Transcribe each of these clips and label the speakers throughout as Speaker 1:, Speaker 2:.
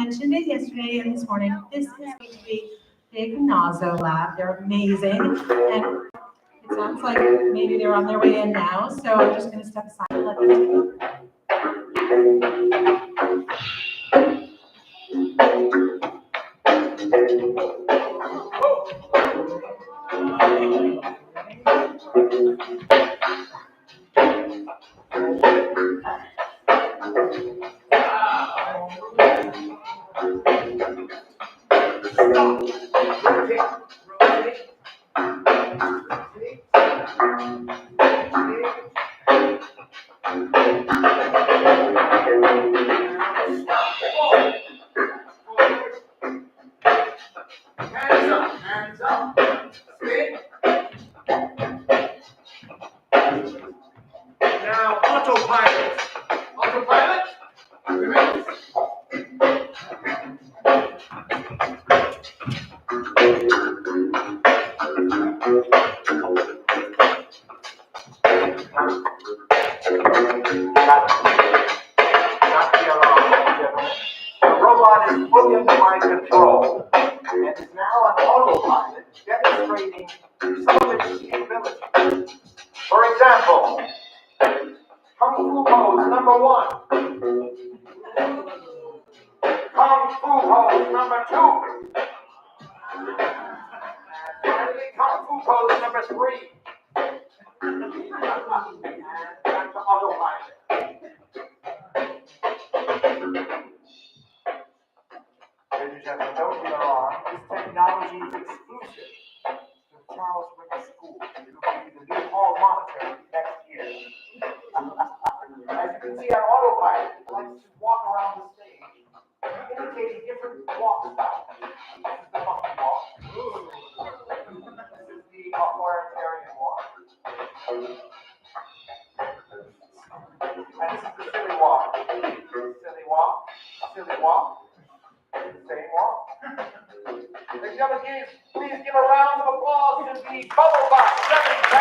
Speaker 1: mentioned it yesterday and this morning. This is going to be big Nazo lab. They're amazing. And it sounds like maybe they're on their way in now. So I'm just going to step aside and let them take.
Speaker 2: Hands up. Spin. Now, autopilot. Autopilot. Release. That's the alarm, gentlemen. The robot is fully under my control and is now on autopilot, demonstrating some of its capabilities. For example, Kung Fu pose number 1. Kung Fu pose number 2. And finally, Kung Fu pose number 3. And back to autopilot. Ladies and gentlemen, don't be alarmed. This technology is exclusive to the Charles River School. It will be the new hall monitor next year. As you can see on autopilot, it likes to walk around the stage, indicating different walk styles. This is the monkey walk. This is the authoritarian walk. And this is the silly walk. Silly walk. Silly walk. Same walk. Ladies and gentlemen, please give a round of applause to the Bubble Box 7,000.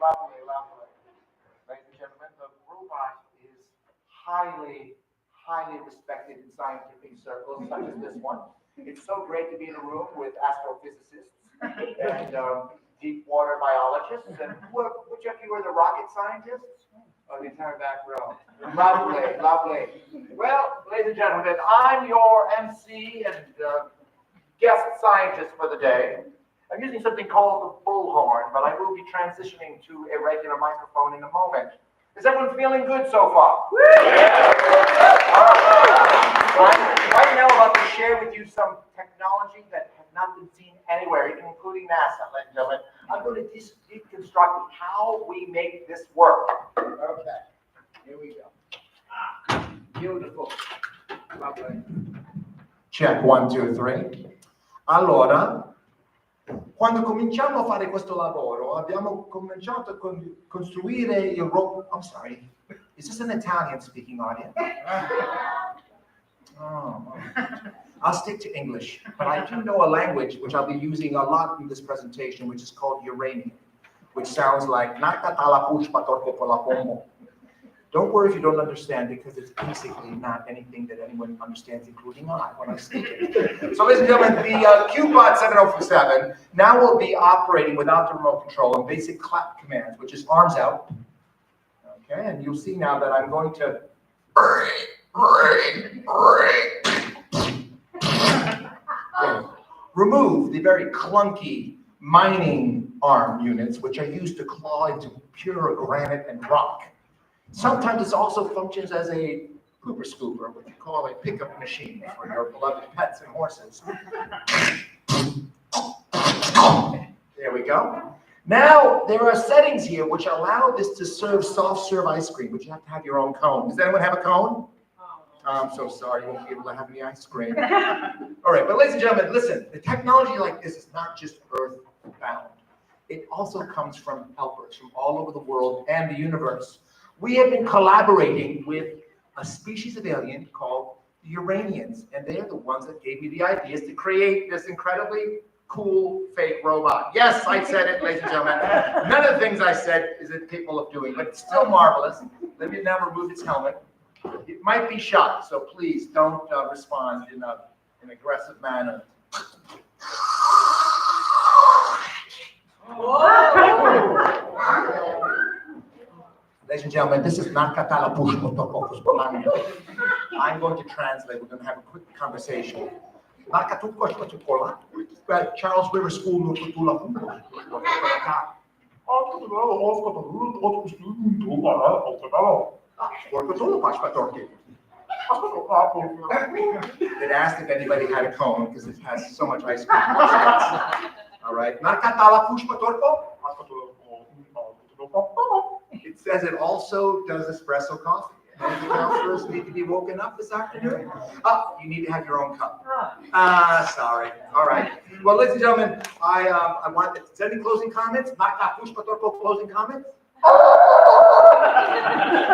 Speaker 2: Lovely, lovely. Ladies and gentlemen, the robot is highly respected in scientific circles, such as this one. It's so great to be in a room with astrophysicists and deep water biologists. And which of you are the rocket scientists? Oh, the entire back row. Lovely, lovely. Well, ladies and gentlemen, I'm your MC and guest scientist for the day. I'm using something called the bullhorn, but I will be transitioning to a regular microphone in a moment. Is everyone feeling good so far? Yeah. Right now, I'm about to share with you some technology that has not been seen anywhere, even including NASA, ladies and gentlemen. I'm going to deconstruct how we make this work. Okay, here we go. Beautiful. Lovely. Check 1, 2, 3. Allora, quando cominciamo a fare questo lavoro, abbiamo cominciato a costruire il robot. I'm sorry. Is this an Italian speaking audience? Oh. I'll stick to English, but I do know a language which I'll be using a lot in this presentation, which is called Uranian, which sounds like Don't worry if you don't understand, because it's basically not anything that anyone understands, including I, when I speak it. So ladies and gentlemen, the QBot 7047 now will be operating without the remote control and basic clap commands, which is arms out. Okay, and you'll see now that I'm going to remove the very clunky mining arm units, which are used to claw into pure granite and rock. Sometimes it also functions as a pooper scooper, what you call a pickup machine for your beloved pets and horses. There we go. Now, there are settings here which allow this to serve soft serve ice cream, but you have to have your own cone. Does anyone have a cone? I'm so sorry, you won't be able to have any ice cream. All right, but ladies and gentlemen, listen, the technology like this is not just earth-bound. It also comes from helpers from all over the world and the universe. We have been collaborating with a species of alien called the Uranians, and they are the ones that gave me the ideas to create this incredibly cool, fake robot. Yes, I said it, ladies and gentlemen. None of the things I said is it capable of doing, but it's still marvelous. Let me now remove its helmet. It might be shot, so please don't respond in an aggressive manner. Ladies and gentlemen, this is not Katala Push. I'm going to translate. We're going to have a quick conversation. Charles River School. It asked if anybody had a cone because it has so much ice cream. All right. It says it also does espresso coffee. And the counselors need to be woken up this afternoon. Oh, you need to have your own cup. Sorry. All right. Well, ladies and gentlemen, I want. Is there any closing comments? Closing comments?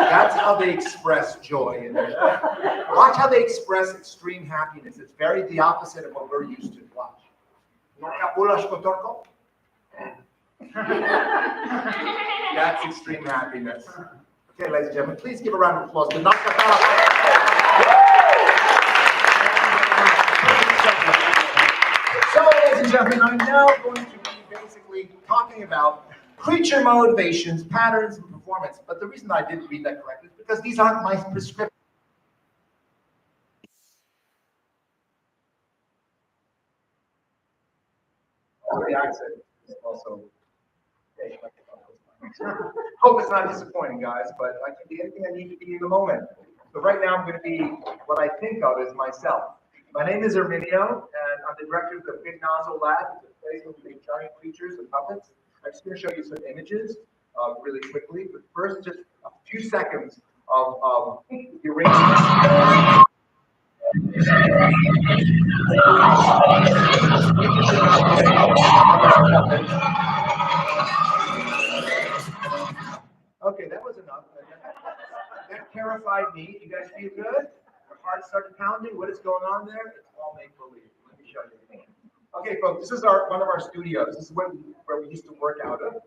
Speaker 2: That's how they express joy. Watch how they express extreme happiness. It's very the opposite of what we're used to. Watch. That's extreme happiness. Okay, ladies and gentlemen, please give a round of applause to Nakatala. So, ladies and gentlemen, I'm now going to be basically talking about creature motivations, patterns, and performance. But the reason I didn't read that correctly is because these aren't my prescriptions. The accent is also. Hope it's not disappointing, guys, but I can be anything I need to be in the moment. So right now I'm going to be what I think of as myself. My name is Erminio, and I'm the director of the Big Nazo Lab. It's a place where we make giant creatures and puppets. I'm just going to show you some images really quickly, but first just a few seconds of the arrangement. Okay, that was enough. That terrified me. You guys feel good? Your heart started pounding. What is going on there? It's all make believe. Let me show you. Okay, folks, this is one of our studios. This is where we used to work out of.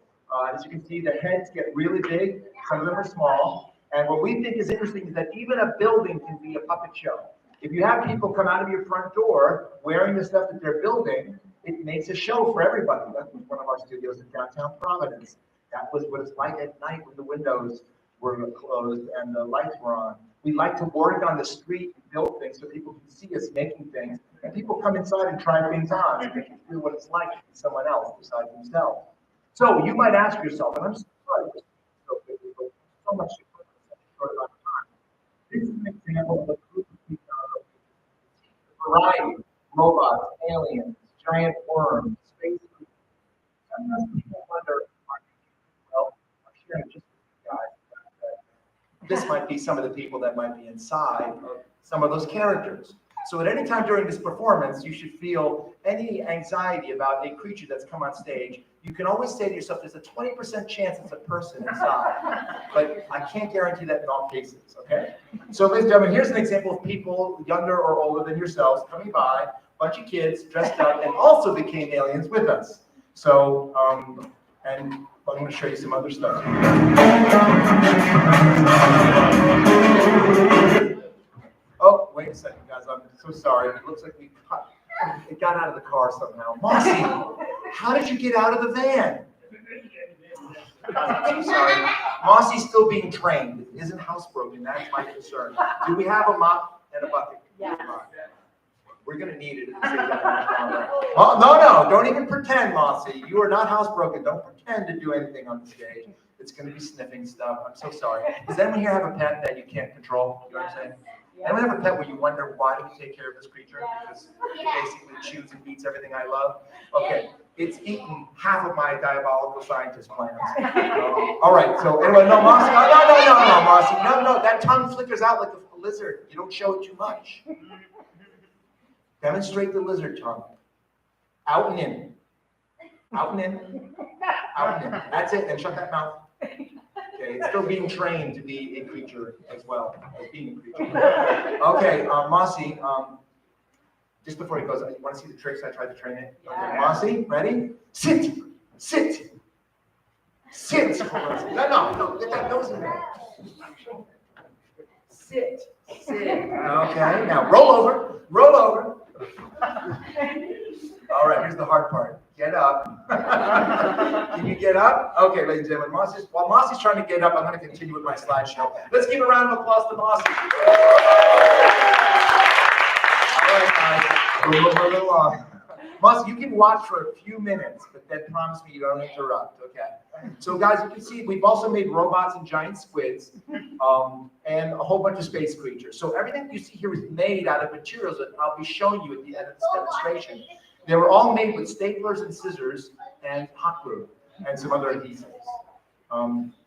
Speaker 2: As you can see, the heads get really big. Some of them are small. And what we think is interesting is that even a building can be a puppet show. If you have people come out of your front door wearing the stuff that they're building, it makes a show for everybody. That's one of our studios in downtown Providence. That was what it's like at night when the windows were closed and the lights were on. We like to work on the street and build things so people can see us making things. And people come inside and try things on so they can feel what it's like to be someone else besides themselves. So you might ask yourself, and I'm sorry, so much to put in such a short amount of time. This is an example of a group of people, a variety of robots, aliens, giant worms, space creatures. Sometimes people wonder, well, I'm sharing just with you guys. This might be some of the people that might be inside of some of those characters. So at any time during this performance, you should feel any anxiety about a creature that's come on stage. You can always say to yourself, there's a 20% chance it's a person inside, but I can't guarantee that in all cases, okay? So ladies and gentlemen, here's an example of people younger or older than yourselves coming by, a bunch of kids dressed up and also became aliens with us. So, and I'm going to show you some other stuff. Oh, wait a second, guys. I'm so sorry. It looks like it got out of the car somehow. Mossy, how did you get out of the van? I'm so sorry. Mossy's still being trained. It isn't housebroken. That's my concern. Do we have a mop and a bucket?
Speaker 1: Yeah.
Speaker 2: We're going to need it. Oh, no. Don't even pretend, Mossy. You are not housebroken. Don't pretend to do anything on the stage. It's going to be sniffing stuff. I'm so sorry. Does anyone here have a pet that you can't control? You know what I'm saying? Anyone have a pet where you wonder, why do we take care of this creature? Because it basically chews and eats everything I love. Okay, it's eaten half of my diabolical scientist plans. All right, so anyway, no, Mossy, no, Mossy, no, that tongue flickers out like a lizard. You don't show it too much. Demonstrate the lizard tongue. Out and in. Out and in. Out and in. That's it, and shut that mouth. Okay, it's still being trained to be a creature as well as being a creature. Okay, Mossy, Just before he goes, you want to see the tricks I tried to train it?
Speaker 1: Yeah.
Speaker 2: Okay, Mossy, ready? Sit, sit, sit. No, get that nose in there. Sit, sit. Okay, now roll over, roll over. All right, here's the hard part. Get up. Can you get up? Okay, ladies and gentlemen, while Mossy's trying to get up, I'm going to continue with my slideshow. Let's give a round of applause to Mossy. All right, guys, we'll move a little on. Mossy, you can watch for a few minutes, but then promise me you don't interrupt, okay? So guys, you can see we've also made robots and giant squids, and a whole bunch of space creatures. So everything you see here is made out of materials that I'll be showing you at the end of this demonstration. They were all made with staplers and scissors and hot glue and some other adhesives.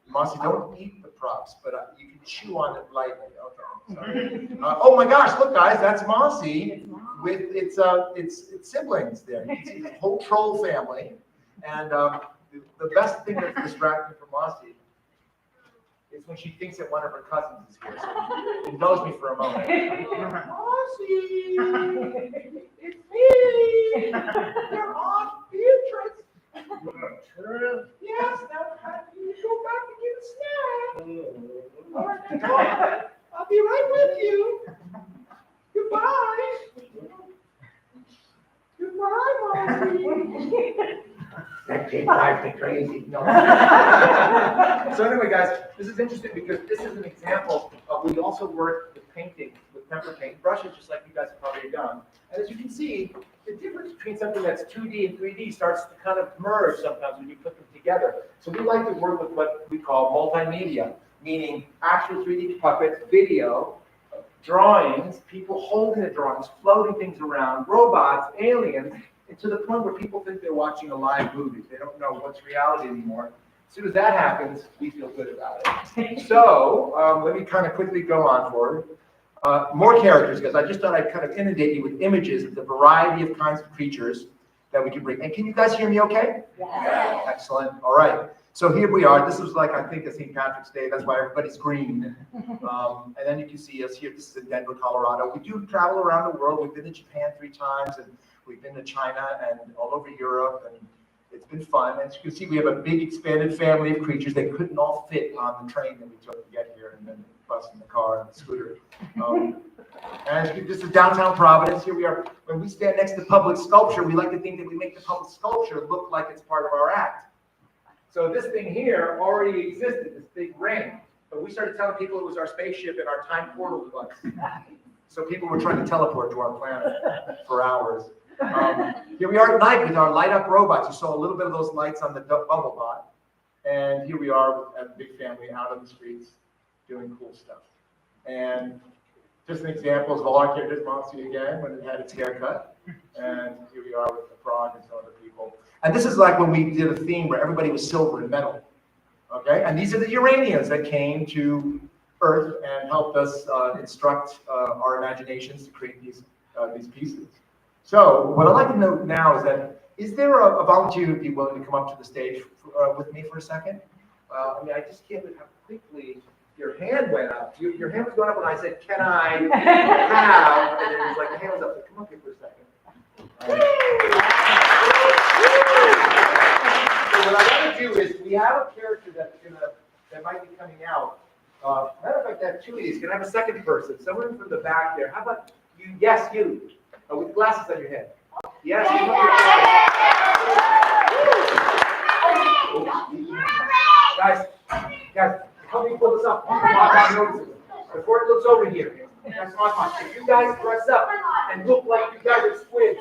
Speaker 2: Mossy, don't eat the props, but you can chew on it lightly. Okay. Oh my gosh, look guys, that's Mossy with its siblings there. You can see the whole troll family. And the best thing that's distracting for Mossy is when she thinks that one of her cousins is here. So indulge me for a moment. Mossy, it's me, your Aunt Beatrice. Yes, now you go back and get a snack. All right, I'll be right with you. Goodbye. Goodbye, Mossy. That kid drives me crazy. No. So anyway, guys, this is interesting because this is an example of we also work with painting, with temper paint brushes, just like you guys have probably done. And as you can see, the difference between something that's 2D and 3D starts to kind of merge sometimes when you put them together. So we like to work with what we call multimedia, meaning actual 3D puppets, video, drawings, people holding the drawings, floating things around, robots, aliens, and to the point where people think they're watching a live movie. They don't know what's reality anymore. As soon as that happens, we feel good about it. So let me kind of quickly go on forward. More characters, because I just thought I'd kind of inundate you with images of the variety of kinds of creatures that we can bring. And can you guys hear me okay?
Speaker 1: Yeah.
Speaker 2: Excellent. All right. So here we are. This was like, I think, a St. Patrick's Day. That's why everybody's green. And then you can see us here. This is in Denver, Colorado. We do travel around the world. We've been to Japan 3 times, and we've been to China and all over Europe, and it's been fun. As you can see, we have a big expanded family of creatures that couldn't all fit on the train that we took to get here, and then the bus and the car and the scooter. And this is downtown Providence. Here we are. When we stand next to public sculpture, we like to think that we make the public sculpture look like it's part of our act. So this thing here already existed, this big ring. But we started telling people it was our spaceship and our time portal device. So people were trying to teleport to our planet for hours. Here we are at night with our light-up robots. You saw a little bit of those lights on the bubble bot. And here we are as a big family out on the streets doing cool stuff. And just an example of all our characters, Mossy again, when it had its haircut. And here we are with the frog and some other people. And this is like when we did a theme where everybody was silver and metal. Okay? And these are the Uranians that came to Earth and helped us instruct our imaginations to create these pieces. So what I'd like to know now is there a volunteer who'd be willing to come up to the stage with me for a second? I mean, I just can't believe how quickly your hand went up. Your hand was going up when I said, can I have? And then it was like, the hand was up. Like, come up here for a second. So what I want to do is, we have a character that might be coming out. Matter of fact, I have 2 of these. Can I have a second person? Someone from the back there. How about you? Yes, you. With glasses on your head. Yes, you. Guys, help me pull this up. Before it looks over here. That's awesome. If you guys dress up and look like you guys are squids.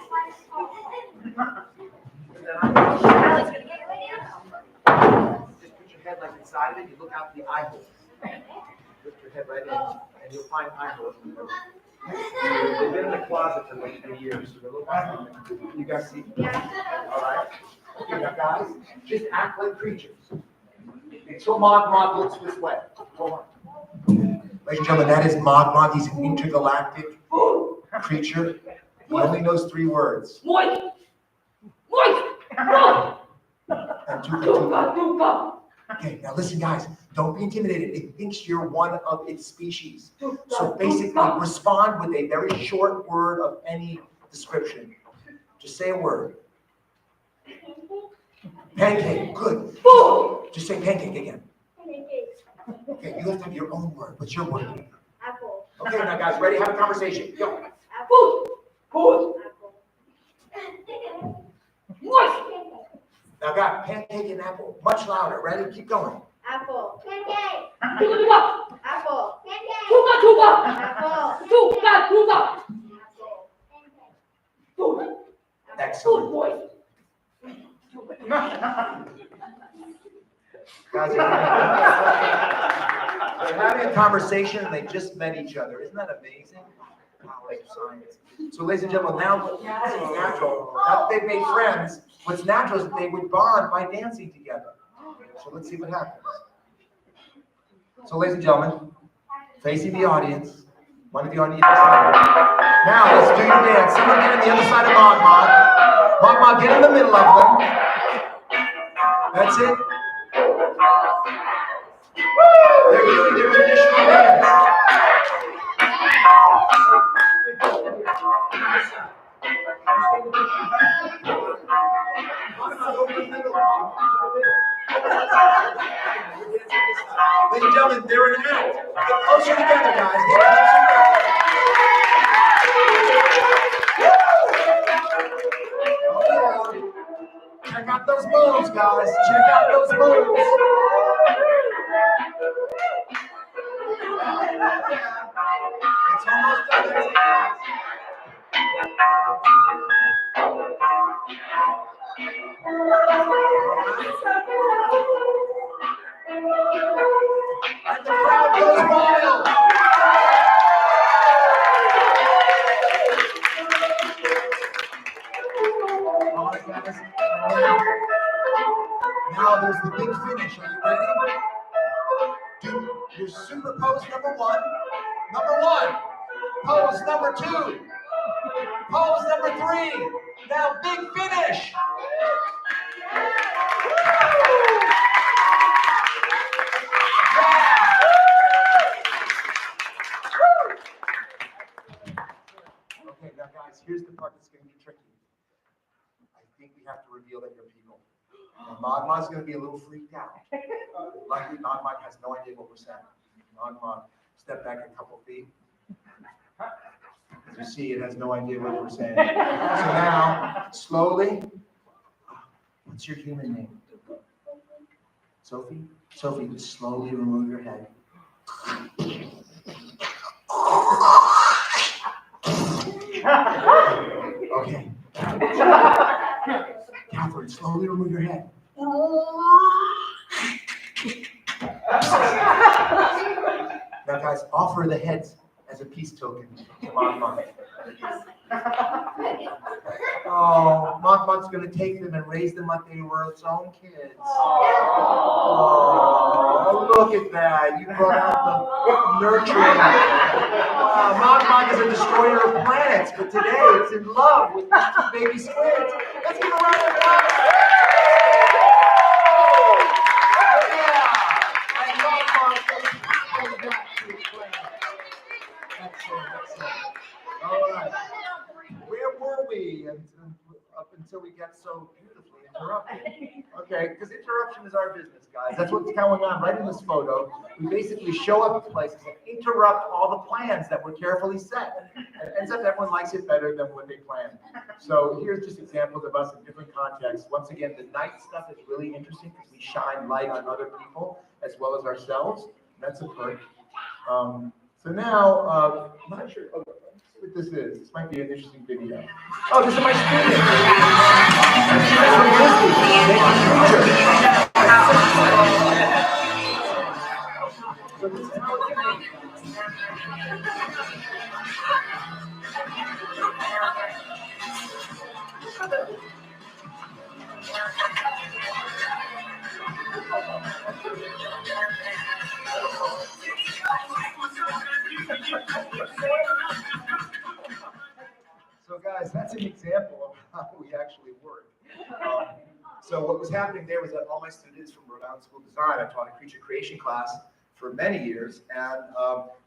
Speaker 2: Just put your head like inside of it. You look out the eye holes. Lift your head right in, and you'll find eye holes. They've been in the closet for like 3 years. So they're a little behind. You guys see? All right. Okay, now guys, just act like creatures. Until Mog looks this way. Hold on. Ladies and gentlemen, that is Mog. He's an intergalactic creature. He only knows 3 words. And two. Okay, now listen, guys. Don't be intimidated. It thinks you're one of its species. So basically, respond with a very short word of any description. Just say a word. Pancake, good. Just say pancake again. Okay, you have to have your own word. What's your word?
Speaker 3: Apple.
Speaker 2: Okay, now guys, ready? Have a conversation. Go.
Speaker 3: Apple.
Speaker 2: Food.
Speaker 3: Apple.
Speaker 2: Now got pancake and apple. Much louder. Ready? Keep going.
Speaker 3: Apple. Pancake.
Speaker 4: Apple.
Speaker 3: Apple. Pancake. Apple.
Speaker 2: Excellent. Guys, they're having a conversation and they just met each other. Isn't that amazing? College science. So, ladies and gentlemen, now it's natural. Now that they've made friends, what's natural is that they would bond by dancing together. So let's see what happens. So, ladies and gentlemen, facing the audience, one of you on either side. Now, let's do your dance. Someone get on the other side of Mod. Mod, get in the middle of them. That's it. They're doing their traditional dance. Ladies and gentlemen, they're an act. Get closer together, guys. Get closer together. Oh, yeah. Check out those moves, guys. Check out those moves. It's almost done. And the crowd goes wild. All right, guys. Now there's the big finish. Are you ready? Do your super pose number one. Number one. Pose number two. Pose number three. Now big finish. Okay, now guys, here's the part that's going to be tricky. I think we have to reveal that you're people. Now, Magma's going to be a little freaked out. Luckily, Magma has no idea what we're saying. Magma, step back a couple feet. As you see, it has no idea what we're saying. So now, slowly, what's your human name? Sophie? Sophie, just slowly remove your head. Okay. Catherine, slowly remove your head. Now, guys, offer the heads as a peace token to Magma. Oh, Magma's going to take them and raise them like they were its own kids. Oh, look at that. You brought out the nurturing. Magma is a destroyer of planets, but today it's in love with these two baby squids. Let's give a round of applause. Yeah. And Magma goes back to his planet. Excellent. All right. Where were we up until we got so beautifully interrupted? Okay, because interruption is our business, guys. That's what's going on right in this photo. We basically show up at places and interrupt all the plans that were carefully set. And it ends up everyone likes it better than what they planned. So here's just examples of us in different contexts. Once again, the night stuff is really interesting because we shine light on other people as well as ourselves. That's a perk. So now, I'm not sure what this is. This might be an interesting video. Oh, this is my student. So this is how it's going. So guys, that's an example of how we actually work. So what was happening there was that all my students from Rhode Island School of Design, I taught a creature creation class for many years. And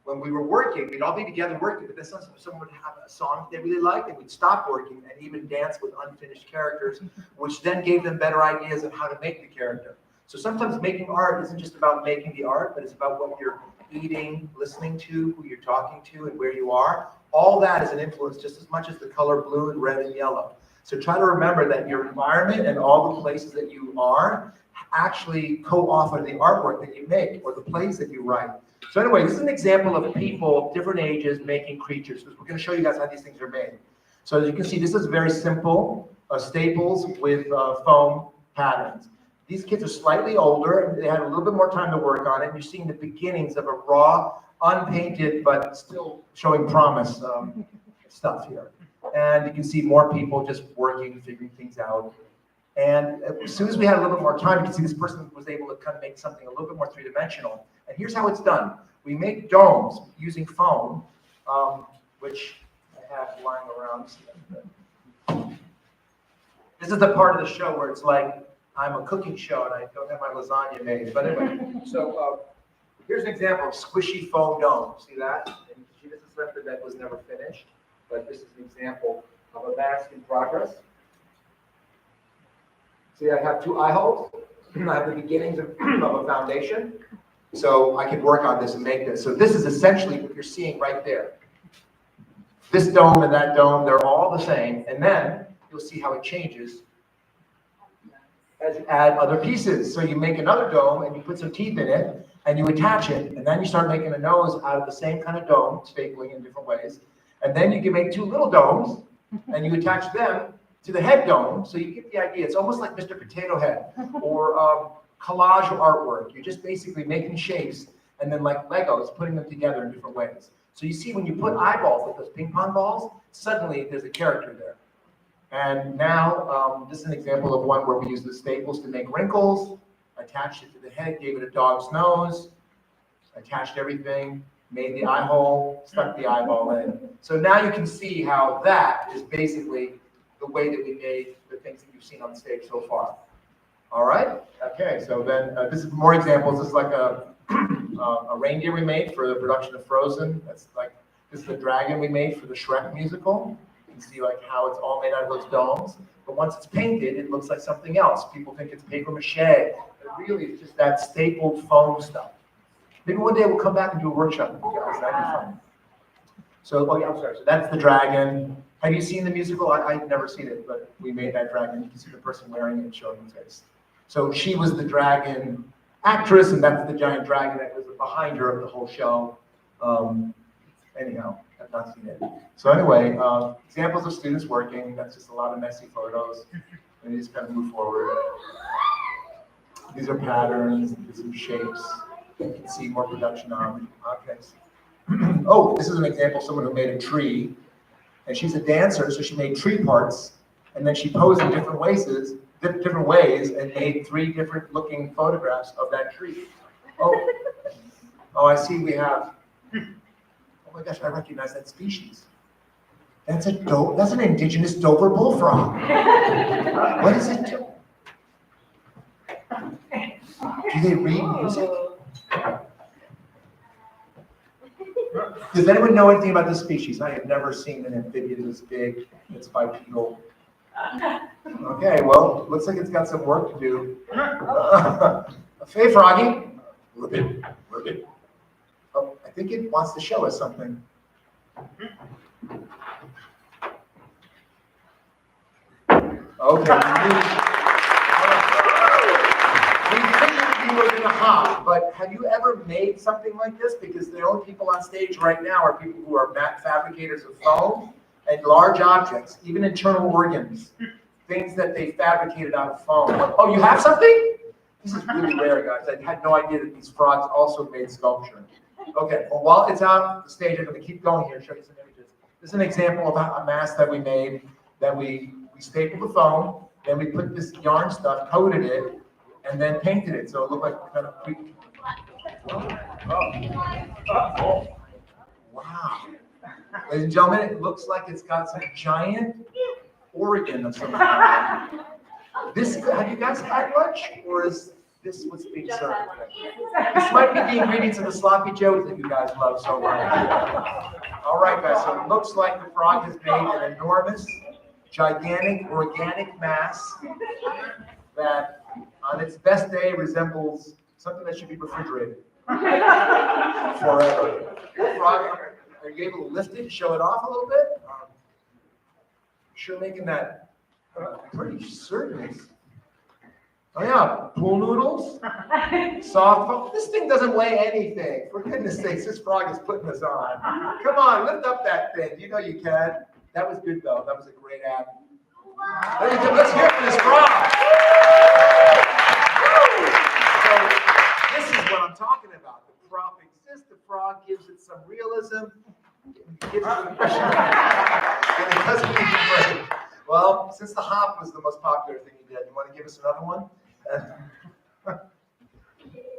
Speaker 2: when we were working, we'd all be together working, but then someone would have a song they really liked, and we'd stop working and even dance with unfinished characters, which then gave them better ideas of how to make the character. So sometimes making art isn't just about making the art, but it's about what you're eating, listening to, who you're talking to, and where you are. All that is an influence just as much as the color blue and red and yellow. So try to remember that your environment and all the places that you are actually co-author the artwork that you make or the plays that you write. So anyway, this is an example of people of different ages making creatures, because we're going to show you guys how these things are made. So as you can see, this is very simple staples with foam patterns. These kids are slightly older, and they had a little bit more time to work on it. You're seeing the beginnings of a raw, unpainted, but still showing promise stuff here. And you can see more people just working, figuring things out. And as soon as we had a little bit more time, you can see this person was able to kind of make something a little bit more three-dimensional. And here's how it's done. We make domes using foam, which I have lying around. This is the part of the show where it's like, I'm a cooking show and I don't have my lasagna made. But anyway, so here's an example of squishy foam dome. See that? And this is something that was never finished, but this is an example of a mask in progress. See, I have two eye holes. I have the beginnings of a foundation. So I can work on this and make this. So this is essentially what you're seeing right there. This dome and that dome, they're all the same. And then you'll see how it changes as you add other pieces. So you make another dome and you put some teeth in it and you attach it. And then you start making a nose out of the same kind of dome, stapling in different ways. And then you can make two little domes and you attach them to the head dome. So you get the idea. It's almost like Mr. Potato Head or collage artwork. You're just basically making shapes and then like Legos, putting them together in different ways. So you see when you put eyeballs like those ping pong balls, suddenly there's a character there. And now this is an example of one where we use the staples to make wrinkles, attached it to the head, gave it a dog's nose, attached everything, made the eye hole, stuck the eyeball in. So now you can see how that is basically the way that we made the things that you've seen on stage so far. All right? Okay, so then this is more examples. This is like a reindeer we made for the production of Frozen. That's like, this is the dragon we made for the Shrek musical. You can see like how it's all made out of those domes. But once it's painted, it looks like something else. People think it's paper mache. But really, it's just that stapled foam stuff. Maybe one day we'll come back and do a workshop with you guys. That'd be fun. So, oh yeah, I'm sorry. So that's the dragon. Have you seen the musical? I've never seen it, but we made that dragon. You can see the person wearing it and showing his face. So she was the dragon actress, and that's the giant dragon that was behind her of the whole show. Anyhow, I've not seen it. So anyway, examples of students working. That's just a lot of messy photos. And you just kind of move forward. These are patterns, these are shapes. You can see more production on objects. Oh, this is an example of someone who made a tree. And she's a dancer, so she made tree parts. And then she posed in different ways and made 3 different looking photographs of that tree. Oh, I see we have, oh my gosh, I recognize that species. That's an indigenous Dover bullfrog. What is it? Do they read music? Does anyone know anything about this species? I have never seen an amphibian this big. It's bipedal. Okay, well, looks like it's got some work to do. Hey, Froggy. Ribbit. Oh, I think it wants to show us something. Okay. We figured you were going to hop, but have you ever made something like this? Because the only people on stage right now are people who are fabricators of foam and large objects, even internal organs, things that they fabricated out of foam. Oh, you have something? This is really rare, guys. I had no idea that these frogs also made sculpture. Okay, well, while it's on the stage, I'm going to keep going here, show you some images. This is an example of a mask that we made, that we stapled the foam, then we put this yarn stuff, coated it, and then painted it. So it looked like kind of wow. Ladies and gentlemen, it looks like it's got some giant organ of some kind. This, have you guys had lunch? Or is this was being served today. This might be the ingredients of the sloppy joes that you guys love so much. All right, guys, so it looks like the frog has made an enormous, gigantic, organic mass that on its best day resembles something that should be refrigerated forever. Frog, are you able to lift it, show it off a little bit? Sure making that pretty certain. Oh yeah, pool noodles, soft foam. This thing doesn't weigh anything. For goodness sakes, this frog is putting us on. Come on, lift up that thing. You know you can. That was good though. That was a great ad. Let's hear it for this frog. So this is what I'm talking about. The prop exists. The frog gives it some realism. Gives it some pressure. And it doesn't need to break. Well, since the hop was the most popular thing you did, you want to give us another one?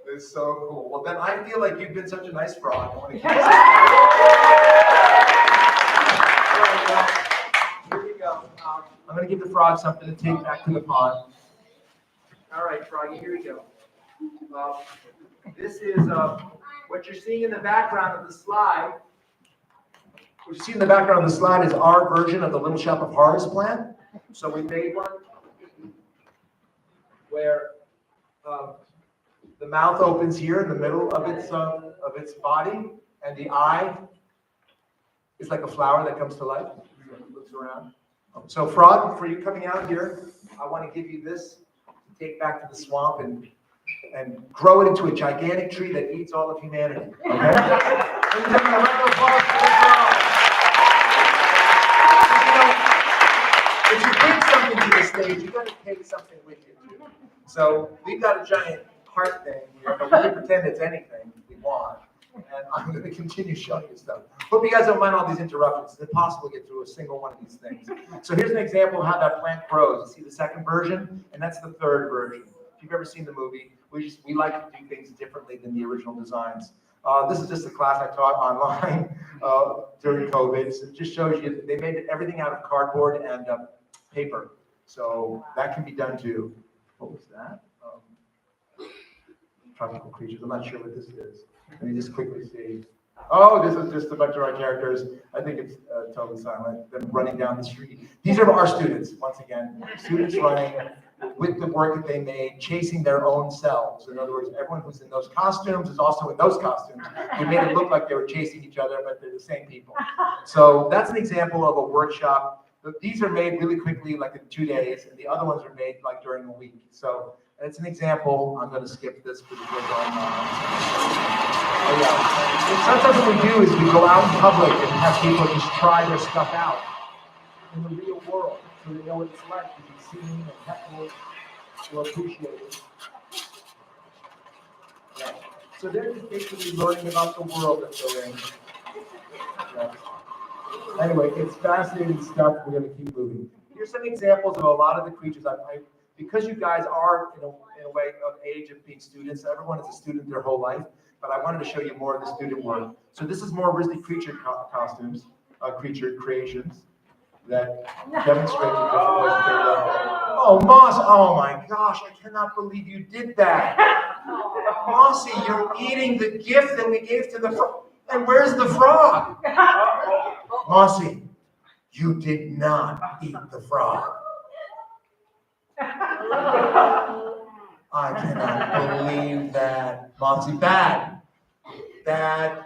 Speaker 2: It's so cool. Well, then I feel like you've been such a nice frog. I want to give you Here we go. I'm going to give the frog something to take back to the pond. All right, Froggy, here we go. This is what you're seeing in the background of the slide. What you see in the background of the slide is our version of the Little Shop of Horrors plan. So we made one where the mouth opens here in the middle of its body, and the eye is like a flower that comes to life. It looks around. So Frog, for you coming out here, I want to give you this to take back to the swamp and grow it into a gigantic tree that eats all of humanity. Okay? Ladies and gentlemen, a round of applause for the frog. If you bring something to the stage, you got to take something with you too. So we've got a giant heart thing here, but we can pretend it's anything we want. And I'm going to continue showing you stuff. Hope you guys don't mind all these interruptions. It's impossible to get through a single one of these things. So here's an example of how that plant grows. You see the second version, and that's the third version. If you've ever seen the movie, we like to do things differently than the original designs. This is just a class I taught online during COVID. So it just shows you that they made everything out of cardboard and paper. So that can be done too. What was that? Tropical creatures. I'm not sure what this is. Let me just quickly see. Oh, this is just a bunch of our characters. I think it's totally silent. Them running down the street. These are our students, once again. Students running with the work that they made, chasing their own selves. In other words, everyone who's in those costumes is also in those costumes. We made it look like they were chasing each other, but they're the same people. So that's an example of a workshop. These are made really quickly, like in 2 days, and the other ones are made like during a week. So it's an example. I'm going to skip this because we're going on. Oh yeah. Sometimes what we do is we go out in public and have people just try their stuff out in the real world, so they know what it's like to be seen and heckled or appreciated. Yeah. So they're just basically learning about the world that they're in. Yeah. Anyway, it's fascinating stuff. We're going to keep moving. Here's some examples of a lot of the creatures. Because you guys are in a way of age of being students, everyone is a student their whole life, but I wanted to show you more of the student work. So this is more Grizzly creature costumes, creature creations that demonstrate the different ways that they learn. Oh, Moss, oh my gosh, I cannot believe you did that. Mossy, you're eating the gift that we gave to the frog. And where's the frog? Mossy, you did not eat the frog. I cannot believe that. Mossy, bad. Bad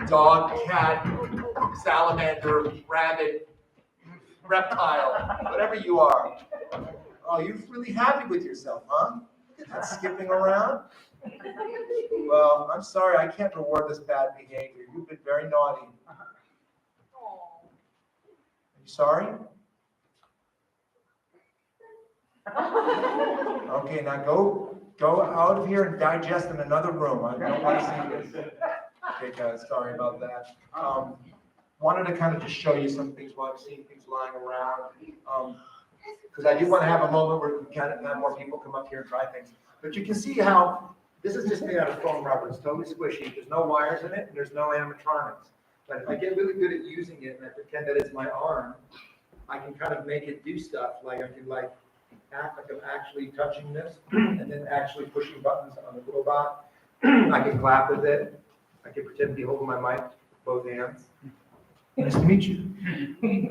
Speaker 2: dog, cat, salamander, rabbit, reptile, whatever you are. Oh, you're really happy with yourself, huh? Look at that skipping around. Well, I'm sorry, I can't reward this bad behavior. You've been very naughty. Are you sorry? Okay, now go out of here and digest in another room. I don't want to see this. Okay, guys, sorry about that. Wanted to kind of just show you some things while I'm seeing things lying around. Because I do want to have a moment where we kind of have more people come up here and try things. But you can see how this is just made out of foam rubber. It's totally squishy. There's no wires in it, and there's no animatronics. But if I get really good at using it and I pretend that it's my arm, I can kind of make it do stuff. Like I can
Speaker 4: act like I'm actually touching this, and then actually pushing buttons on the robot. I can clap with it. I can pretend to be holding my mic with both hands. Nice to meet you.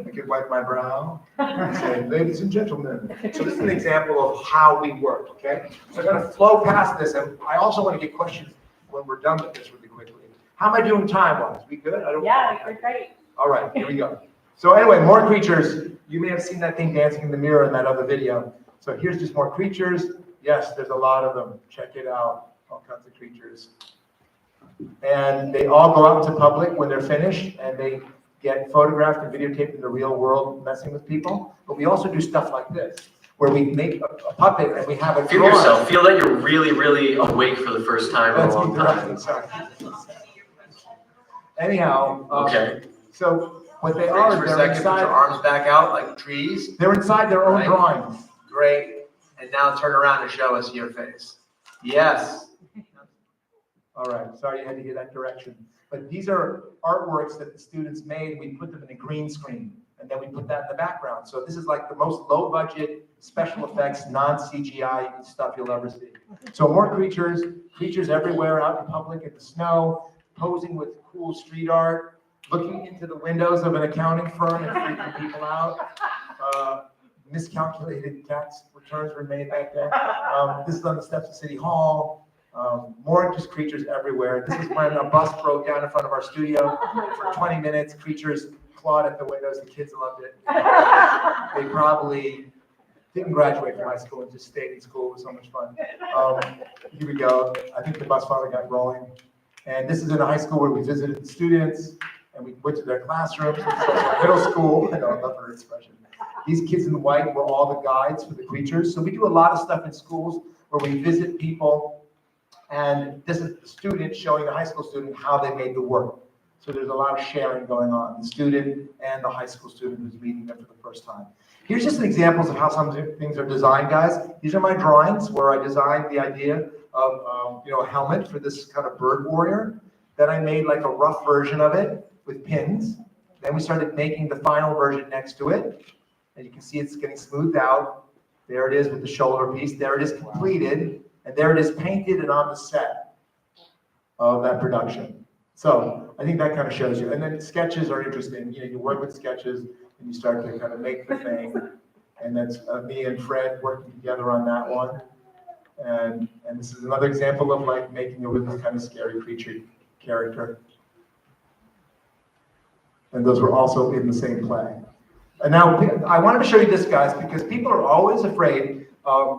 Speaker 4: I can wipe my brow and say, ladies and gentlemen. So this is an example of how we work, okay? So I'm gonna flow past this, and I also want to get questions when we're done with this really quickly. How am I doing time-wise? We good? I don't.
Speaker 5: Yeah, you're great.
Speaker 4: All right, here we go. So anyway, more creatures. You may have seen that thing dancing in the mirror in that other video. So here's just more creatures. Yes, there's a lot of them. Check it out. All kinds of creatures. And they all go out into public when they're finished, and they get photographed and videotaped in the real world messing with people. But we also do stuff like this, where we make a puppet and we have it
Speaker 6: Feel
Speaker 4: drawn.
Speaker 6: yourself. Feel that you're really, really awake for the first time in a
Speaker 4: That's
Speaker 6: long time.
Speaker 4: interrupting, sorry. Anyhow,
Speaker 6: Okay.
Speaker 4: so what they
Speaker 6: Freeze
Speaker 4: are,
Speaker 6: for a
Speaker 4: they're
Speaker 6: second. Put your
Speaker 4: inside,
Speaker 6: arms back out like trees.
Speaker 4: they're inside their own
Speaker 6: Right.
Speaker 4: drawings.
Speaker 6: Great. And now turn around and show us your face. Yes.
Speaker 4: All right, sorry you had to hear that direction. But these are artworks that the students made. We put them in a green screen, and then we put that in the background. So this is like the most low-budget, special effects, non-CGI stuff you'll ever see. So more creatures, creatures everywhere out in public, in the snow, posing with cool street art, looking into the windows of an accounting firm and freaking people out. Miscalculated tax returns were made back then. This is on the steps of City Hall. More just creatures everywhere. This is when a bus broke down in front of our studio for 20 minutes. Creatures clawed at the windows. The kids loved it. They probably didn't graduate from high school and just stayed in school. It was so much fun. Here we go. I think the bus finally got rolling. And this is in a high school where we visited the students and we went to their classrooms. Middle school. I know, I love her expression. These kids in white were all the guides for the creatures. So we do a lot of stuff in schools where we visit people. And this is the student showing the high school student how they made the work. So there's a lot of sharing going on, the student and the high school student who's meeting them for the first time. Here's just some examples of how some things are designed, guys. These are my drawings where I designed the idea of a helmet for this kind of bird warrior. Then I made like a rough version of it with pins. Then we started making the final version next to it. And you can see it's getting smoothed out. There it is with the shoulder piece. There it is completed. And there it is painted and on the set of that production. So I think that kind of shows you. And then sketches are interesting. You work with sketches and you start to kind of make the thing. And that's me and Fred working together on that one. And this is another example of like making a really kind of scary creature character. And those were also in the same play. And now I wanted to show you this, guys, because people are always afraid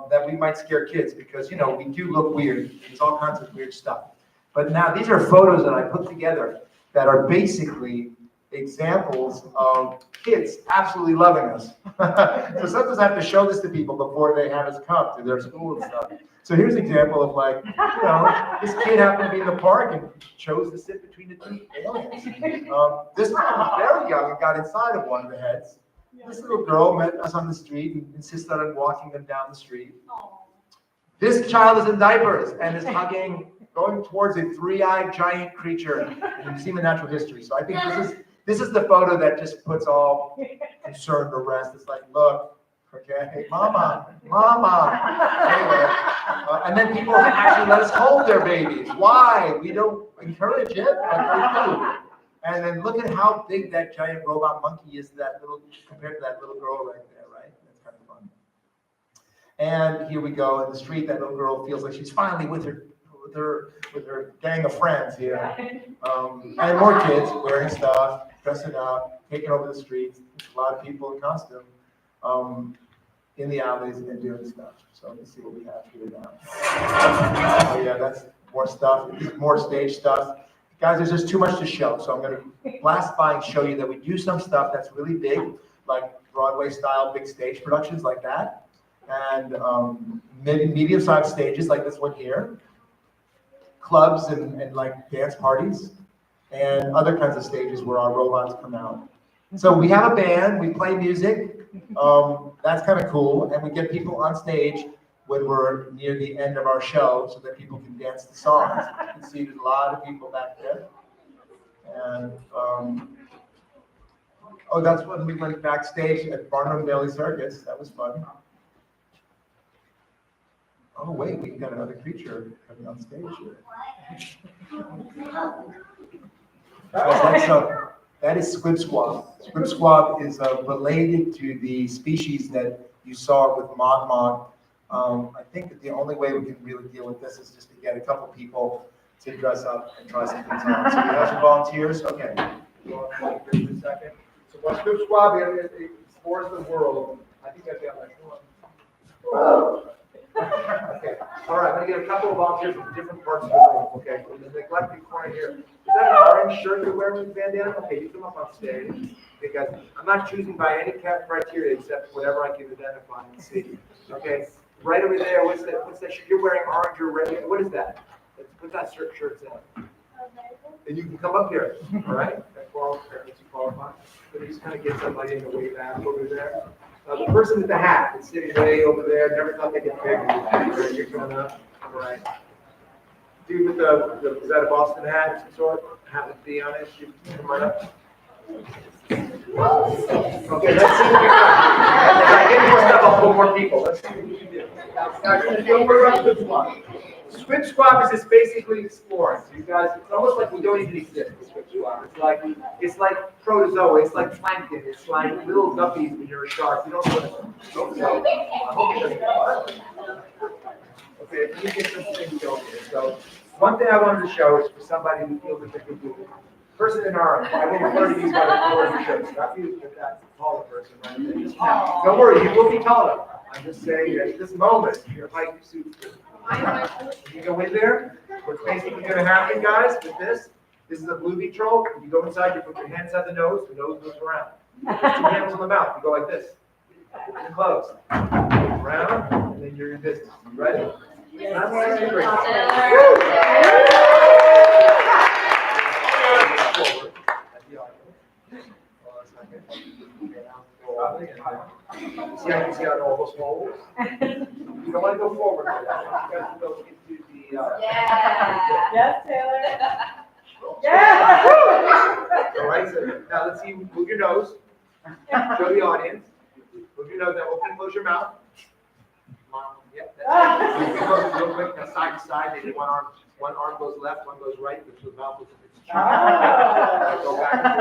Speaker 4: that we might scare kids because, we do look weird. There's all kinds of weird stuff. But now these are photos that I put together that are basically examples of kids absolutely loving us. So sometimes I have to show this to people before they have us come to their school and stuff. So here's an example of like, this kid happened to be in the park and chose to sit between the two aliens. This one was very young and got inside of one of the heads. This little girl met us on the street and insisted on walking them down the street. This child is in diapers and is going towards a three-eyed giant creature in the Museum of Natural History. So I think this is the photo that just puts all concern to rest. It's like, look, okay, mama. Anyway, and then people actually let us hold their babies. Why? We don't encourage it, but they do. And then look at how big that giant robot monkey is compared to that little girl right there, right? That's kind of fun. And here we go in the street. That little girl feels like she's finally with her gang of friends here. And more kids wearing stuff, dressing up, taking over the streets. There's a lot of people in costume in the alleys and doing stuff. So let's see what we have here now. Oh yeah, that's more stuff. This is more stage stuff. Guys, there's just too much to show, so I'm going to blast by and show you that we do some stuff that's really big, like Broadway-style big stage productions like that, and medium-sized stages like this one here, clubs and like dance parties, and other kinds of stages where our robots come out. So we have a band, we play music, that's kind of cool, and we get people on stage when we're near the end of our show so that people can dance the songs. You can see there's a lot of people back there. And, that's when we went backstage at Barnum Bailey Circus. That was fun. Oh, wait, we got another creature coming on stage here. That is squib squab. Squib squab is related to the species that you saw with Mon. I think that the only way we can really deal with this is just to get a couple people to dress up and try some things on. So we have some volunteers. Okay. Go on for a second. So what squib squab explores the world. I think I've got like one. Okay. All right. I'm gonna get a couple of volunteers from different parts of the room. Okay. In the neglected corner here. Is that an orange shirt you're wearing with bandana? Okay, you come up on stage. Because I'm not choosing by any criteria except whatever I can identify and see. Okay. Right over there. What's that shirt? You're wearing orange or red. What is that? What's that shirt's in? And you can come up here. All right. That's qualify. So just kind of get somebody in the way back over there. The person with the hat is sitting way over there. Never thought they'd get big. You're coming up. All right. Dude with is that a Boston hat of some sort? Hat with B on it. You come right up. Okay, let's see what we got. As I get more stuff, I'll pull more people. Let's see what we can do. Guys, don't worry about the squad. Squib squab is basically exploring. So you guys, it's almost like we don't even exist. Squib squab. It's like protozoa. It's like plankton. It's like little guppies when you're a shark. You don't know. I hope it doesn't go. Okay, let me get this thing going here. So one thing I wanted to show is for somebody who feels that they can do it. Person in arm. I will refer to these by the color of the shirt. Not you, but that taller person right there. Don't worry, you will be taller. I'm just saying that at this moment, your height suits you. You go in there. What's basically going to happen, guys, with this is a blue troll. You go inside, you put your hands at the nose moves around. You put your hands on the mouth, you go like this. And close. Around, and then you're in business. You ready? See, I can see out all those holes. You don't want to go forward with that. You got to go into the.
Speaker 3: Yeah.
Speaker 1: Yes, Taylor. Yeah.
Speaker 4: All right, so now let's see, move your nose. Show the audience. Move your nose, now open and close your mouth. Yep, that's it. You can close it real quick, now side to side, maybe one arm goes left, one goes right, which the mouth looks like it's chewing. Go back and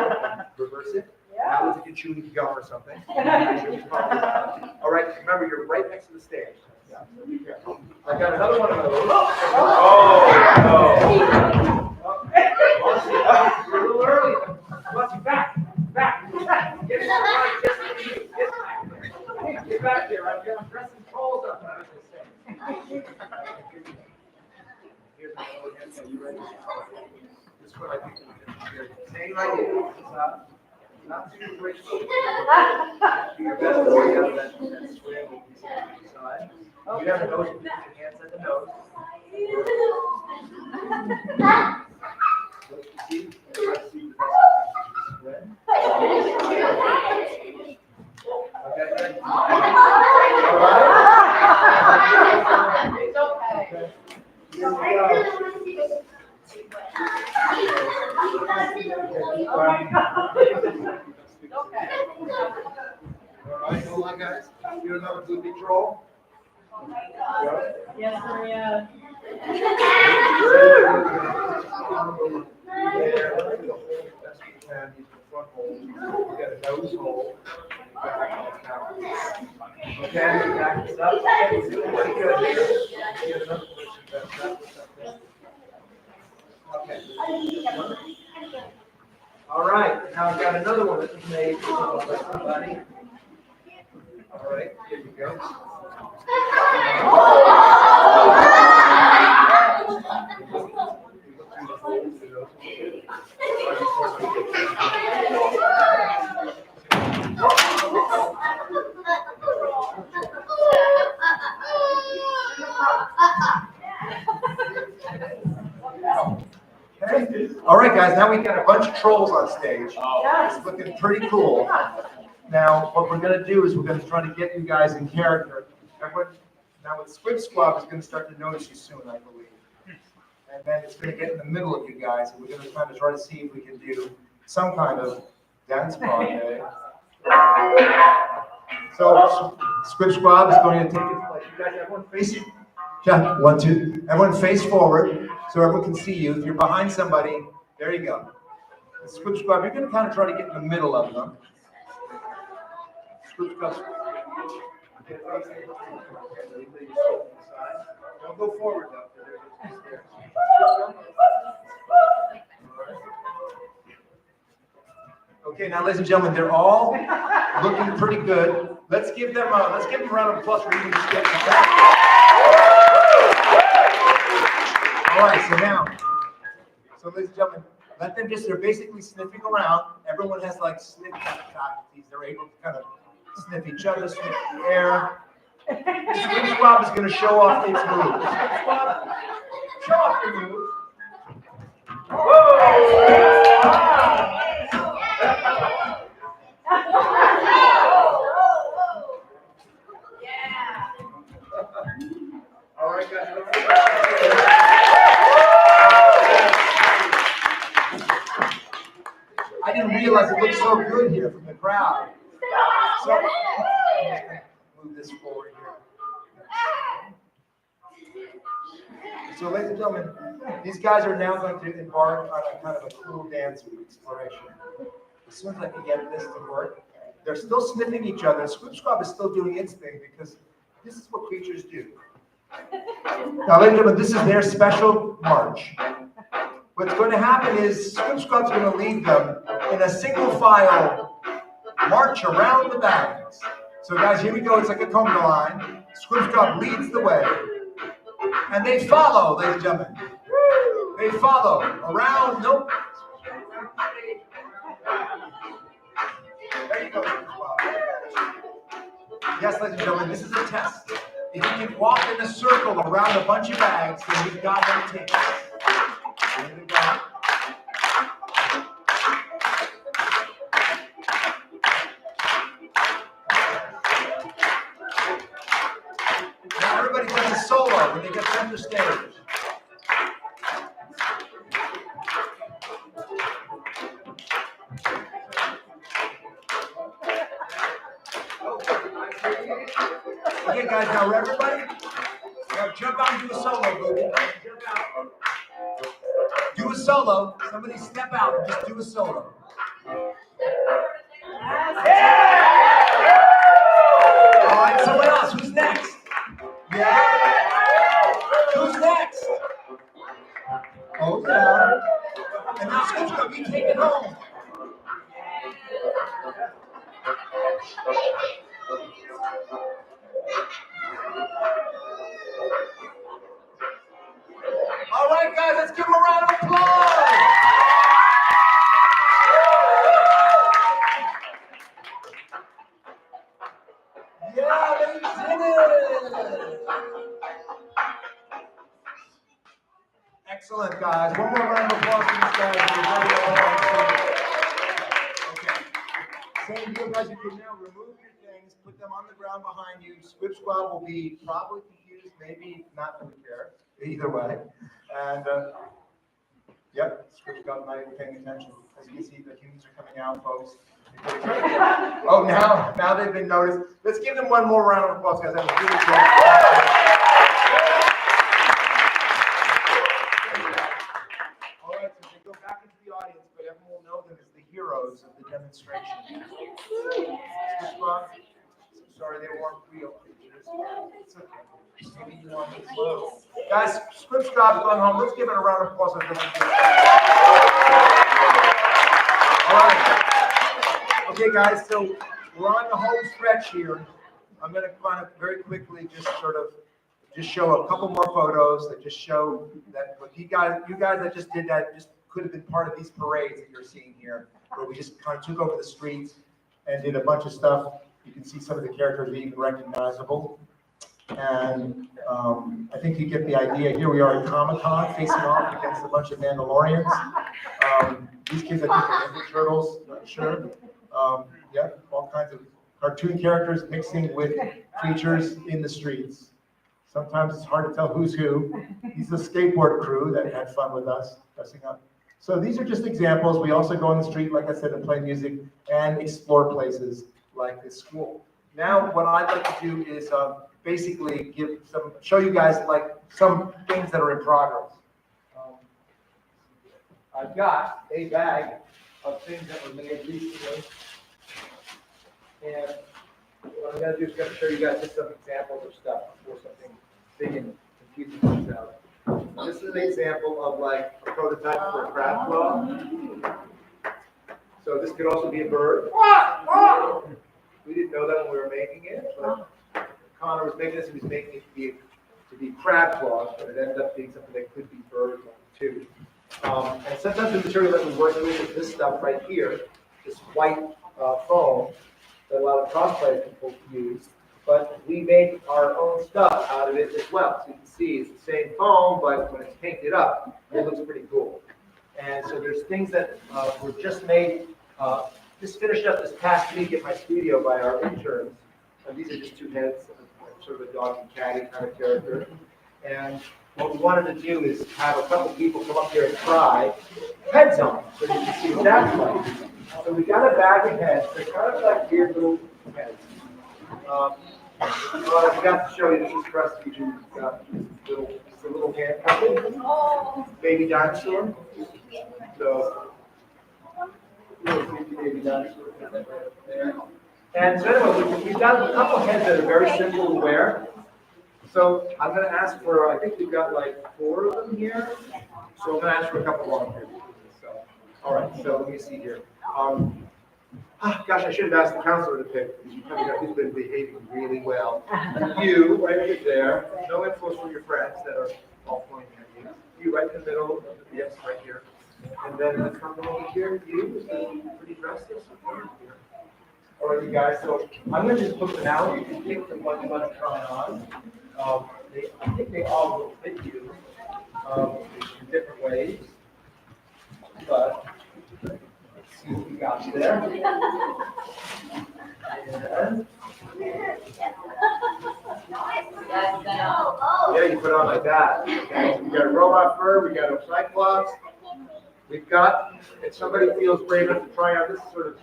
Speaker 4: forth, reverse it. Now looks like you're chewing gum or something. All right, remember, you're right next to the stage. Yeah, so be careful. I got another one of those. You're a little early. Watch back. Get in front, just like you. Get back there. I'm pressing trolls up. Here's another one. Are you ready? This one I think is same idea. Not too great. Do your best to work out that swim side. You have a nose, put your hands at the nose. Look, see, try to see the best swim. Okay. All right.
Speaker 3: It's okay.
Speaker 4: Here we go.
Speaker 3: Okay.
Speaker 4: All right, hold on, guys. Do another blue troll.
Speaker 1: Yes, Maria.
Speaker 4: Okay, back this up. Okay. All right, now I've got another one that was made by somebody. All right, here you go. Okay. All right, guys, now we've got a bunch of trolls on stage. It's looking pretty cool. Now, what we're going to do is we're going to try to get you guys in character. Now, with Squib Squab is going to start to notice you soon, I believe. And then it's going to get in the middle of you guys, and we're going to kind of try to see if we can do some kind of dance project. So, Squib Squab is going to take its place. You guys, everyone facing Yeah, 1, 2. Everyone face forward so everyone can see you. If you're behind somebody, there you go. The Squib Squad, you're going to kind of try to get in the middle of them. Squib Squad. Don't go forward though. Okay, now ladies and gentlemen, they're all looking pretty good. Let's give them a round of applause for even just getting back. All right, so ladies and gentlemen, let them they're basically sniffing around. Everyone has like sniff faculties. They're able to kind of sniff each other, sniff the air. Squib Squad is going to show off its moves. Squib Squad, show off your moves. All right, guys. I didn't realize it looked so good here from the crowd. So, I'm just going to move this forward here. So, ladies and gentlemen, these guys are now going to embark on a kind of a cool dance exploration. As soon as I can get this to work, they're still sniffing each other. Squib Squab is still doing its thing because this is what creatures do. Now, ladies and gentlemen, this is their special march. What's going to happen is Squib Squab's going to lead them in a single file march around the bags. So, guys, here we go. It's like a conga line. Squib Squab leads the way. And they follow, ladies and gentlemen. They follow around. Nope. There you go, Squib Squab. Yes, ladies and gentlemen, this is a test. If you can walk in a circle around a bunch of bags, then you've got what it takes. There we go. Now everybody does a solo when they get center stage. Okay, guys, now everybody, now jump out and do a solo, Boogie. Jump out. Do a solo. Somebody step out and just do a solo. All right, someone else. Who's next? Yeah. Who's next? Oh, yeah. And now, Squib Squab, you take it home. All right, guys, let's give them a round of applause. Yeah, they did it. Excellent, guys. One more round of applause for these guys. Okay. Same deal, guys. You can now remove your things, put them on the ground behind you. Squib Squad will be probably confused, maybe not really care. Either way. And, yep, Squib Squad not even paying attention. As you can see, the humans are coming out, folks. Oh, now they've been noticed. Let's give them one more round of applause, guys. That was really great. All right, so they go back into the audience, but everyone will know them as the heroes of the demonstration. Squib Squad, sorry they weren't real creatures. It's okay. Maybe you want to slow. Guys, Squib Squad is going home. Let's give it a round of applause. All right. Okay, guys, so we're on the home stretch here. I'm going to kind of very quickly just show a couple more photos that just show that what you guys that just did that just could have been part of these parades that you're seeing here, where we just kind of took over the streets and did a bunch of stuff. You can see some of the characters being recognizable. And I think you get the idea. Here we are at Comic-Con facing off against a bunch of Mandalorians. These kids, I think, are Ninja Turtles, not sure. Yeah, all kinds of cartoon characters mixing with creatures in the streets. Sometimes it's hard to tell who's who. These are the skateboard crew that had fun with us, dressing up. So these are just examples. We also go on the street, like I said, and play music and explore places like this school. Now, what I'd like to do is basically show you guys like some things that are in progress. I've got a bag of things that were made recently. And what I'm going to do is going to show you guys just some examples of stuff before something big and confusing comes out. This is an example of like a prototype for a crab claw. So this could also be a bird. We didn't know that when we were making it, but Connor was making this, he was making it to be crab claws, but it ended up being something that could be bird too. And sometimes the material that we work with is this stuff right here, this white foam that a lot of cosplay people use. But we make our own stuff out of it as well. So you can see it's the same foam, but when it's painted up, it looks pretty cool. And so there's things that were just made, just finished up this past week at my studio by our interns. And these are just two heads, sort of a dog and catty kind of character. And what we wanted to do is have a couple people come up here and try heads on, so you can see what that's like. So we got a bag of heads. They're kind of like weird little heads. I forgot to show you, this is Krusty, who's got just a little hand puppet, baby dinosaur. So, little baby dinosaur right there. And so anyway, we've got a couple heads that are very simple to wear. So I'm going to ask for, I think we've got like 4 of them here. So I'm going to ask for a couple volunteers. So, all right, so let me see here. Gosh, I should have asked the counselor to pick, because you've been behaving really well. You, right over there, no infos from your friends that are all pointing at you. You right in the middle, yes, right here. And then the couple over here, you, pretty dressed. All right, you guys, so I'm going to just put them out. You can pick the one you want to try on. I think they all will fit you in different ways. But let's see what we got there. And, yeah, you put it on like that. Okay, so we got a robot fur, we got a cyclops. We've got, if somebody feels brave enough to try out this sort of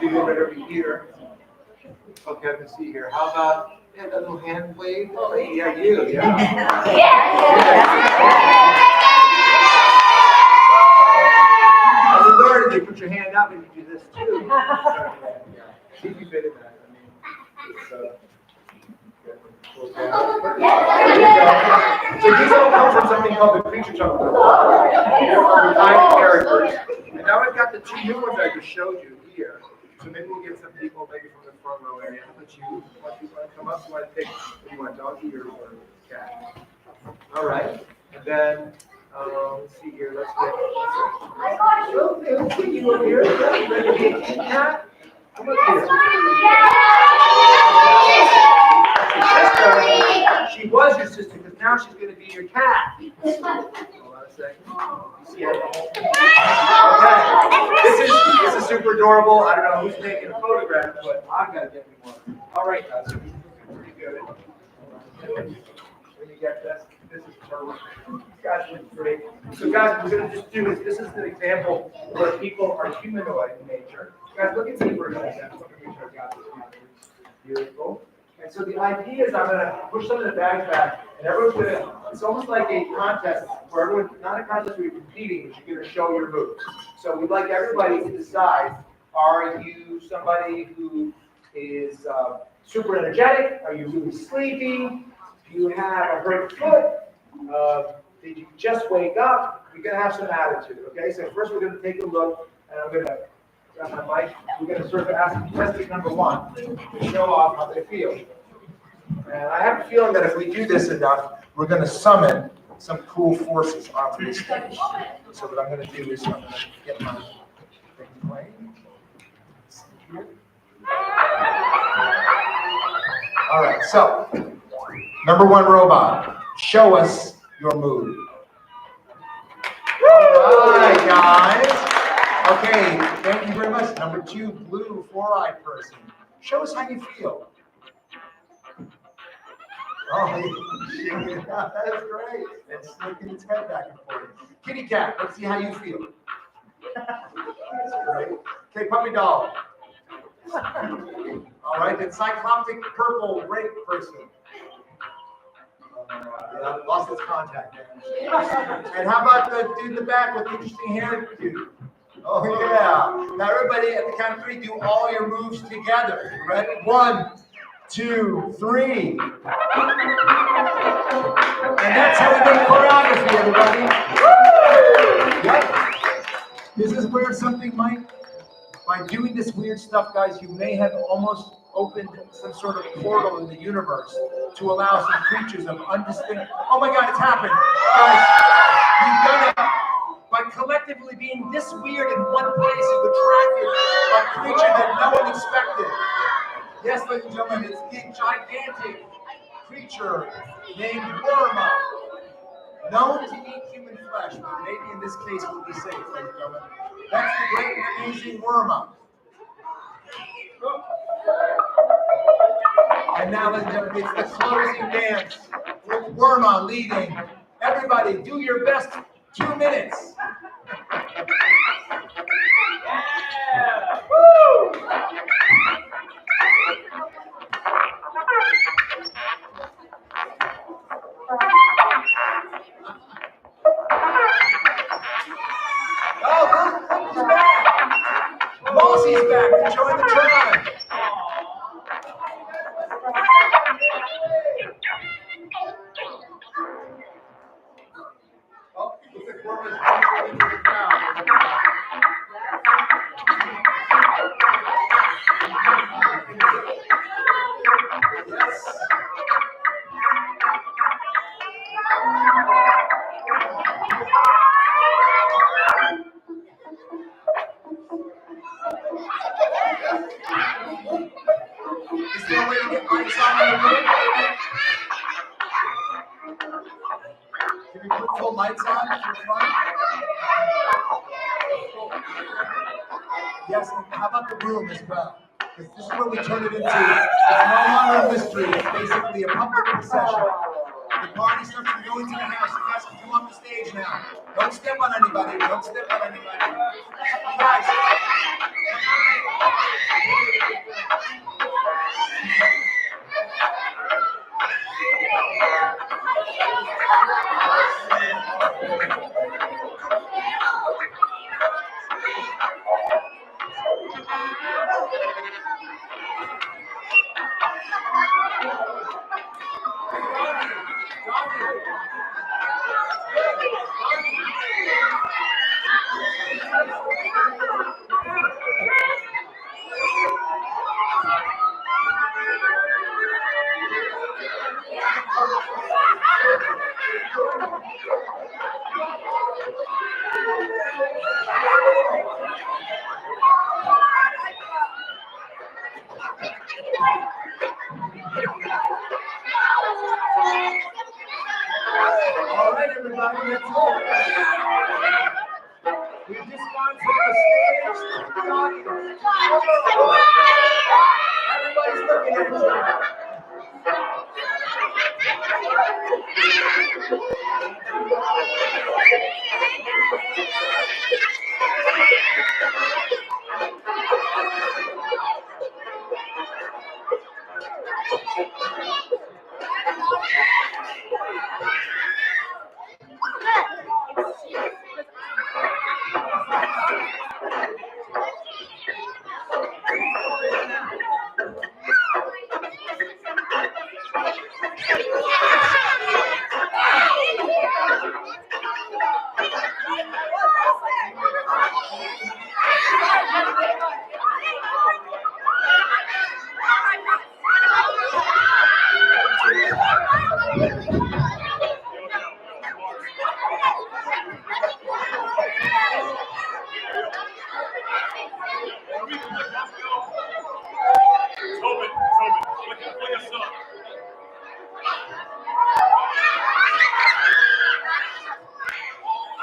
Speaker 4: do right over here. Okay, let's see here. How about that little hand wave? Oh, yeah, you, yeah. I was learning, you put your hand up and you do this too. See if you fit in that. I mean, it's, so these all come from something called the creature chunker. Nine characters. And now I've got the 2 new ones I just showed you here. So maybe we'll get some people maybe from the front row area. How about you? Want to come up? You want to pick? Do you want donkey or cat? All right. And then let's see here. Let's get. Okay, let's get you over here. Cat. Come up here. She was your sister, because now she's going to be your cat. Hold on a second. You see her? Okay. This is super adorable. I don't know who's taking a photograph, but I've got to get me one. All right, guys. Pretty good. When you get this is terrible. Guys, look great. So, guys, what we're going to just do is this is an example where people are humanoid in nature. Guys, look at me for a second. Look at me for a second. Beautiful. And so the idea is I'm going to push some of the bags back, and everyone's going to, it's almost like a contest where everyone, not a contest where you're competing, but you're going to show your moves. So we'd like everybody to decide, are you somebody who is super energetic? Are you really sleepy? Do you have a hurt foot? Did you just wake up? You're going to have some attitude, okay? So first we're going to take a look, and I'm going to grab my mic. We're going to sort of ask contestant number 1 to show off how they feel. And I have a feeling that if we do this enough, we're going to summon some cool forces onto the stage. So what I'm going to do is I'm going to get my thing playing. All right, so number 1 robot, show us your move. All right, guys. Okay, thank you very much. Number 2, blue 4-eyed person. Show us how you feel. Oh, that's great. It's sticking its head back and forth. Kitty cat, let's see how you feel. That's great. Okay, puppy dog. All right, then cycloptic purple rape person. I lost its contact. And how about the dude in the back with the interesting hair? Dude. Oh yeah. Now everybody at the count of 3, do all your moves together. You ready? 1, 2, 3. And that's how we make choreography, everybody. Yep. This is where something might, by doing this weird stuff, guys, you may have almost opened some sort of portal in the universe to allow some creatures of undistinct. Oh my God, it's happened. Guys, we've done it. By collectively being this weird in one place, you've attracted a creature that no one expected. Yes, ladies and gentlemen, it's the gigantic creature named Worma, known to eat human flesh, but maybe in this case will be safe, ladies and gentlemen. That's the great and amazing Worma. And now, ladies and gentlemen, it's the closing dance with Worma leading. Everybody, do your best 2 minutes. Oh, look, he's back. Mossy's back to join the tribe. Oh, looks like Worma's jumping into the crowd. Yes. Is there a way to get lights on in the room? Can we put full lights on in the front? Yes, and how about the room as well? Because this is what we turn it into. It's no longer a mystery. It's basically a public procession. The party starts to go into the house. You guys can come off the stage now. Don't step on anybody. Don't step on anybody. You guys. All right, everybody, let's go. We've just gone from the stage to the audience. Everybody's looking at you.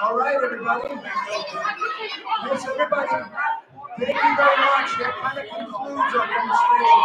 Speaker 4: All right, everybody. Yes, everybody. Thank you very much. That kind of concludes our demonstration.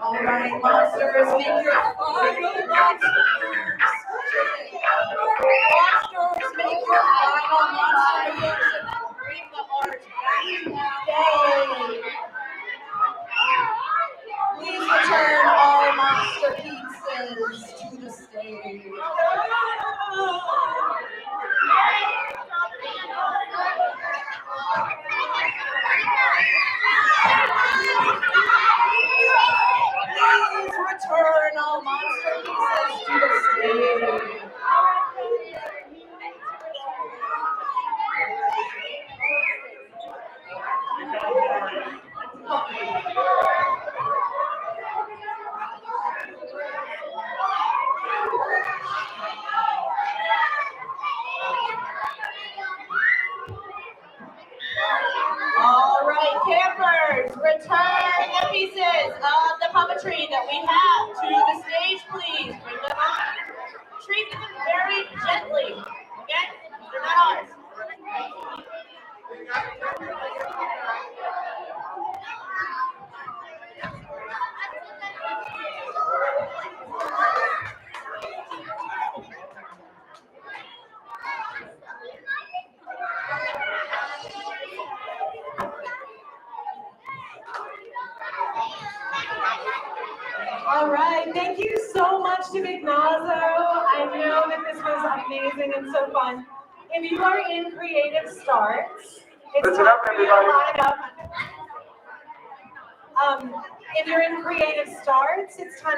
Speaker 3: All right, monsters, make your final monsters. Monsters, make your final monsters. Bring the art back to stage. Please return all monster pieces to the stage. Please return all monster pieces to the stage. All right, campers, return the pieces of the puppetry that we have to the stage, please. Bring them up. Treat them very gently, okay? They're not ours.
Speaker 1: much to Big Nazo. I know that this was amazing and so fun. If you are in Creative Starts, it's
Speaker 4: Listen
Speaker 1: time
Speaker 4: up,
Speaker 1: for you to
Speaker 4: everybody.
Speaker 1: line up. If you're in Creative Starts, it's time to